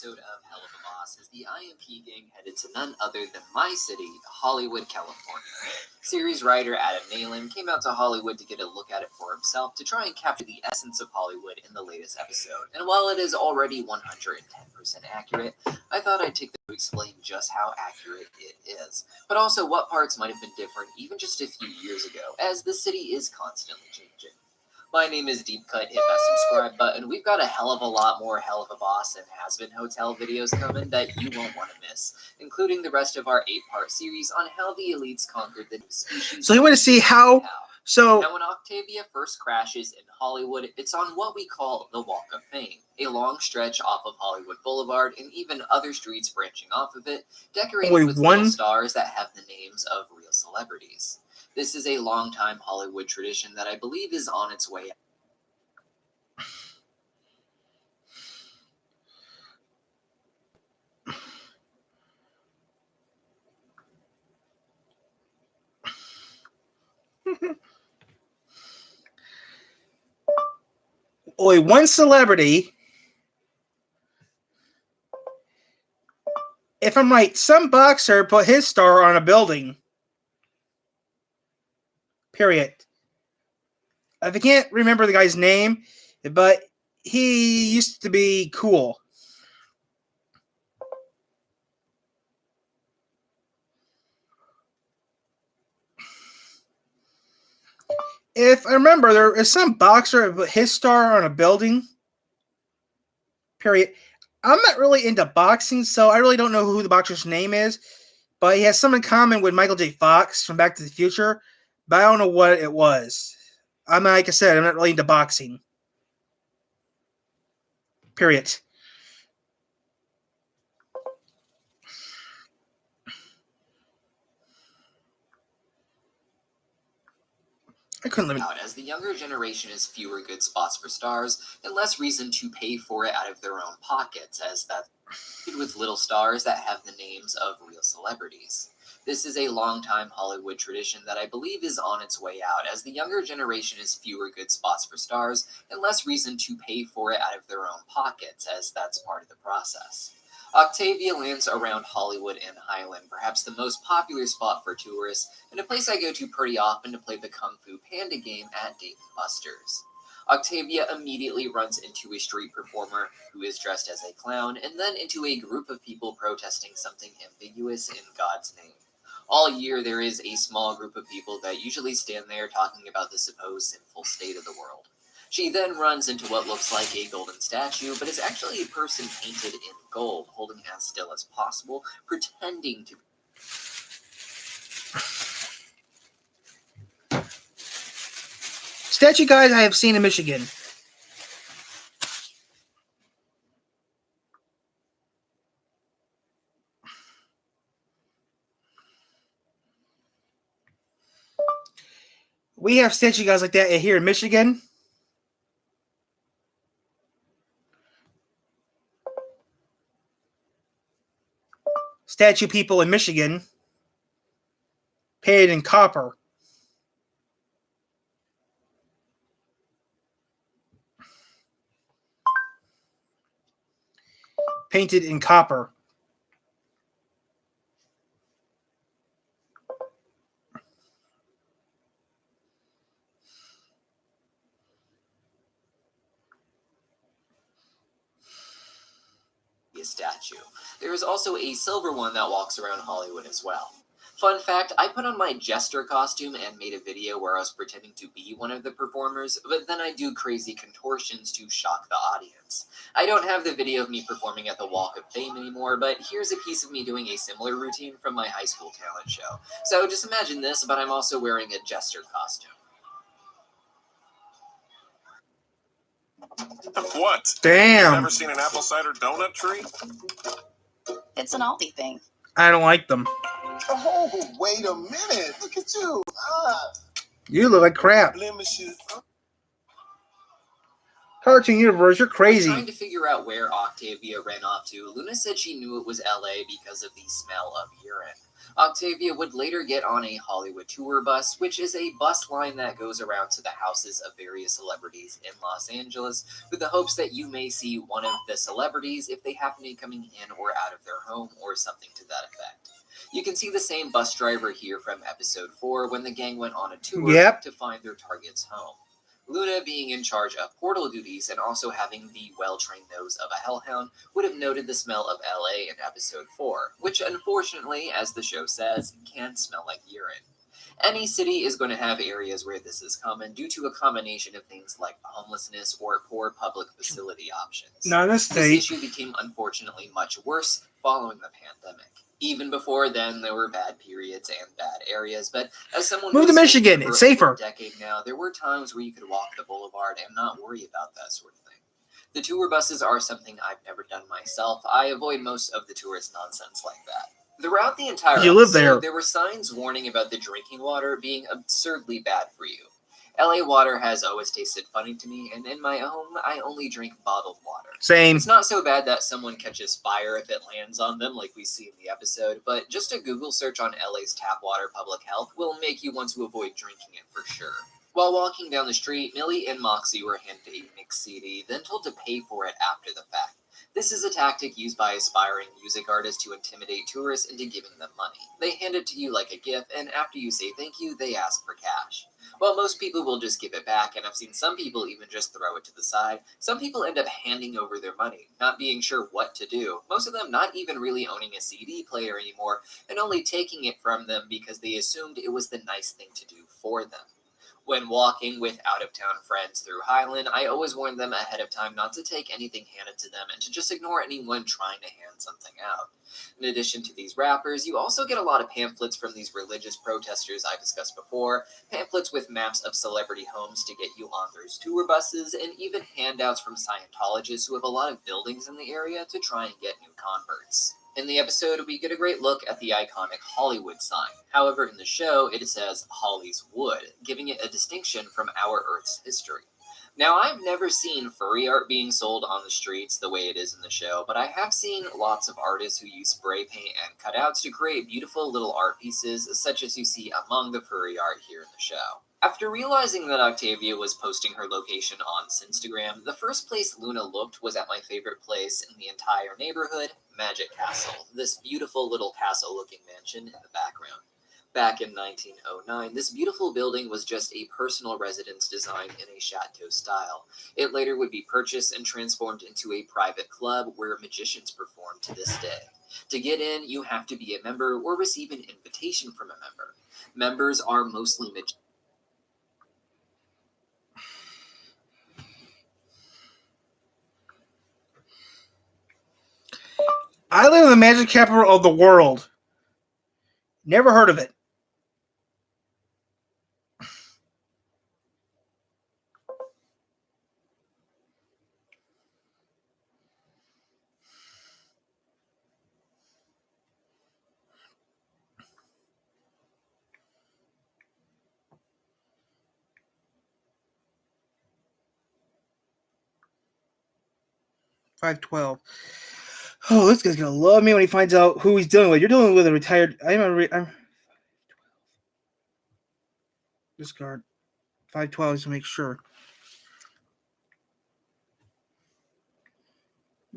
episode of Hell of a Boss as the IMP gang headed to none other than my city, Hollywood, California. Series writer Adam Nalen came out to Hollywood to get a look at it for himself to try and capture the essence of Hollywood in the latest episode. And while it is already 110% accurate, I thought I'd take the time to explain just how accurate it is, but also what parts might have been different even just a few years ago, as the city is constantly changing. My name is Deep Cut. Hit that subscribe button. We've got a hell of a lot more Hell of a Boss and Has Been Hotel videos coming that you won't want to miss, including the rest of our 8-part series on how the elites conquered the new species. So you want to see how? So now, when Octavia first crashes in Hollywood, it's on what we call the Walk of Fame, a long stretch off of Hollywood Boulevard and even other streets branching off of it, decorated with little stars that have the names of real celebrities. This is a long-time Hollywood tradition that I believe is on its way. Only one celebrity. If I'm right, some boxer put his star on a building. Period. I can't remember the guy's name, but he used to be cool. If I remember, there is some boxer put his star on a building. Period. I'm not really into boxing, so I really don't know who the boxer's name is, but he has some in common with Michael J. Fox from Back to the Future, but I don't know what it was. Like I said, I'm not really into boxing. Period. I couldn't live out, as the younger generation has fewer good spots for stars and less reason to pay for it out of their own pockets, as that's with little stars that have the names of real celebrities. This is a long-time Hollywood tradition that I believe is on its way out, as the younger generation has fewer good spots for stars and less reason to pay for it out of their own pockets, as that's part of the process. Octavia lands around Hollywood and Highland, perhaps the most popular spot for tourists, and a place I go to pretty often to play the Kung Fu Panda game at Dave & Buster's. Octavia immediately runs into a street performer who is dressed as a clown, and then into a group of people protesting something ambiguous in God's name. All year, there is a small group of people that usually stand there talking about the supposed sinful state of the world. She then runs into what looks like a golden statue, but is actually a person painted in gold, holding as still as possible, pretending to be. Statue guys I have seen in Michigan. We have statue guys like that here in Michigan. Statue people in Michigan, painted in copper. Painted in copper. A statue. There is also a silver one that walks around Hollywood as well. Fun fact, I put on my jester costume and made a video where I was pretending to be one of the performers, but then I do crazy contortions to shock the audience. I don't have the video of me performing at the Walk of Fame anymore, but here's a piece of me doing a similar routine from my high school talent show. So just imagine this, but I'm also wearing a jester costume. What? Damn. You've never seen an apple cider donut tree? It's an Aldi thing. I don't like them. Oh, wait a minute. Look at you. You look like crap. Blemishes. Cartoon Universe, you're crazy. Trying to figure out where Octavia ran off to, Luna said she knew it was LA because of the smell of urine. Octavia would later get on a Hollywood tour bus, which is a bus line that goes around to the houses of various celebrities in Los Angeles with the hopes that you may see one of the celebrities if they happen to be coming in or out of their home or something to that effect. You can see the same bus driver here from episode 4 when the gang went on a tour Yep. to find their target's home. Luna, being in charge of portal duties and also having the well-trained nose of a hellhound, would have noted the smell of LA in episode 4, which unfortunately, as the show says, can smell like urine. Any city is going to have areas where this is common due to a combination of things like homelessness or poor public facility options. Not in this This state. issue became unfortunately much worse following the pandemic. Even before then, there were bad periods and bad areas, but as someone Move who's to Michigan, been here it's for over safer. a decade now, there were times where you could walk the boulevard and not worry about that sort of thing. The tour buses are something I've never done myself. I avoid most of the tourist nonsense like that. Throughout the entire You live episode, there. were signs warning about the drinking water being absurdly bad for you. LA water has always tasted funny to me, and in my home, I only drink bottled water. Same. It's not so bad that someone catches fire if it lands on them, like we see in the episode, but just a Google search on LA's tap water public health will make you want to avoid drinking it for sure. While walking down the street, Millie and Moxie were handed a mix CD, then told to pay for it after the fact. This is a tactic used by aspiring music artists to intimidate tourists into giving them money. They hand it to you like a gift, and after you say thank you, they ask for cash. While most people will just give it back, and I've seen some people even just throw it to the side, some people end up handing over their money, not being sure what to do, most of them not even really owning a CD player anymore, and only taking it from them because they assumed it was the nice thing to do for them. When walking with out-of-town friends through Highland, I always warn them ahead of time not to take anything handed to them and to just ignore anyone trying to hand something out. In addition to these rappers, you also get a lot of pamphlets from these religious protesters I discussed before, pamphlets with maps of celebrity homes to get you on their tour buses, and even handouts from Scientologists who have a lot of buildings in the area to try and get new converts. In the episode, we get a great look at the iconic Hollywood sign. However, in the show, it says Holly's Wood, giving it a distinction from our Earth's history. Now, I've never seen furry art being sold on the streets the way it is in the show, but I have seen lots of artists who use spray paint and cutouts to create beautiful little art pieces, such as you see among the furry art here in the show. After realizing that Octavia was posting her location on Instagram, the first place Luna looked was at my favorite place in the entire neighborhood, Magic Castle, this beautiful little castle-looking mansion in the background. Back in 1909, this beautiful building was just a personal residence designed in a chateau style. It later would be purchased and transformed into a private club where magicians perform to this day. To get in, you have to be a member or receive an invitation from a member. Members are mostly magicians. I live in the magic capital of the world. Never heard of it. $5.12. Oh, this guy's gonna love me when he finds out who he's dealing with. You're dealing with a retired. I'm discard. 512 just to make sure.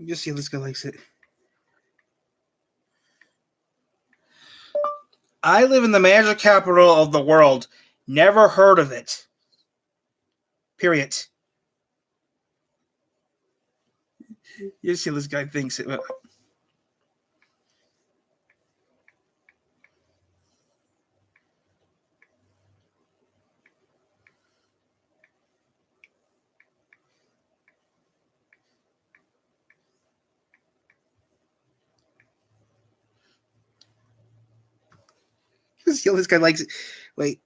Just see if this guy likes it. I live in the magic capital of the world. Never heard of it. Period. You see, this guy thinks it. You see, this guy likes it. Wait.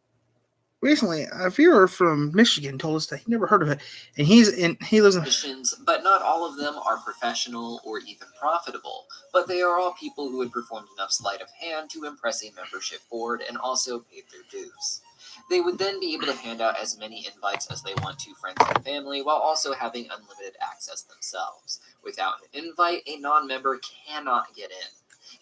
Recently, a viewer from Michigan told us that he never heard of it, and he lives in. Magicians, but not all of them are professional or even profitable, but they are all people who had performed enough sleight of hand to impress a membership board and also paid their dues. They would then be able to hand out as many invites as they want to friends and family while also having unlimited access themselves. Without an invite, a non-member cannot get in.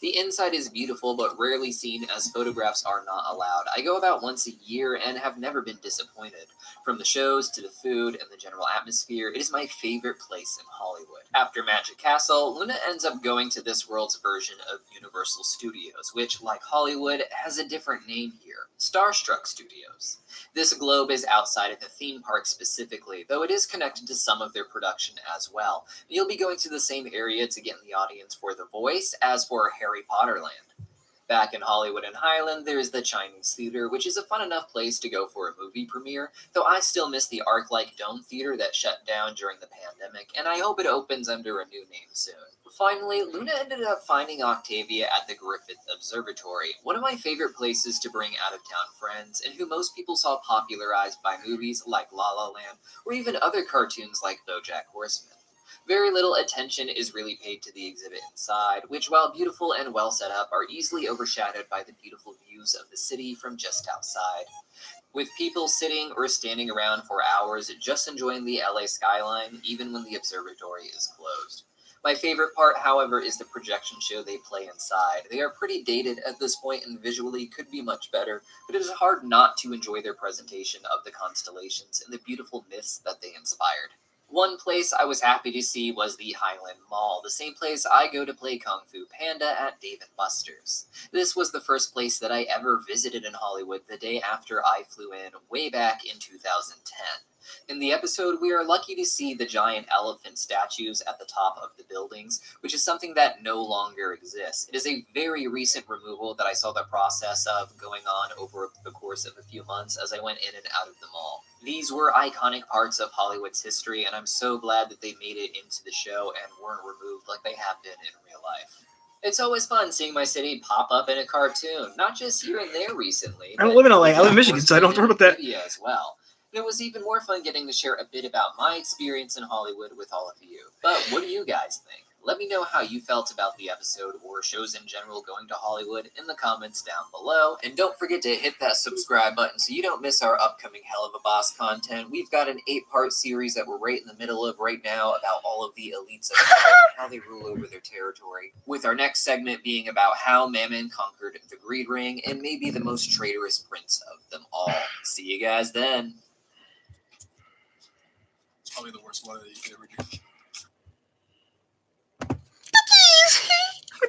The inside is beautiful but rarely seen as photographs are not allowed. I go about once a year and have never been disappointed. From the shows to the food and the general atmosphere, it is my favorite place in Hollywood. After Magic Castle, Luna ends up going to this world's version of Universal Studios, which, like Hollywood, has a different name here, Starstruck Studios. This globe is outside of the theme park specifically, though it is connected to some of their production as well. You'll be going to the same area to get in the audience for The Voice as for Harry Potter Land. Back in Hollywood and Highland, there's the Chinese Theater, which is a fun enough place to go for a movie premiere, though I still miss the Arc-like Dome Theater that shut down during the pandemic, and I hope it opens under a new name soon. Finally, Luna ended up finding Octavia at the Griffith Observatory, one of my favorite places to bring out-of-town friends, and who most people saw popularized by movies like La La Land, or even other cartoons like BoJack Horseman. Very little attention is really paid to the exhibit inside, which, while beautiful and well set up, are easily overshadowed by the beautiful views of the city from just outside. With people sitting or standing around for hours just enjoying the LA skyline, even when the observatory is closed. My favorite part, however, is the projection show they play inside. They are pretty dated at this point and visually could be much better, but it is hard not to enjoy their presentation of the constellations and the beautiful myths that they inspired. One place I was happy to see was the Highland Mall, the same place I go to play Kung Fu Panda at Dave & Buster's. This was the first place that I ever visited in Hollywood the day after I flew in way back in 2010. In the episode, we are lucky to see the giant elephant statues at the top of the buildings, which is something that no longer exists. It is a very recent removal that I saw the process of going on over the course of a few months as I went in and out of the mall. These were iconic parts of Hollywood's history, and I'm so glad that they made it into the show and weren't removed like they have been in real life. It's always fun seeing my city pop up in a cartoon, not just here and there recently. I don't live in LA, I live in Michigan, so I don't have to worry about that. Media as well. And it was even more fun getting to share a bit about my experience in Hollywood with all of you. But what do you guys think? Let me know how you felt about the episode or shows in general going to Hollywood in the comments down below. And don't forget to hit that subscribe button so you don't miss our upcoming Hell of a Boss content. We've got an 8-part series that we're right in the middle of right now about all of the elites of Hollywood and how they rule over their territory. With our next segment being about how Mammon conquered the Greed Ring and maybe the most traitorous prince of them all. See you guys then. It's probably the worst one that you could ever do. Cookies!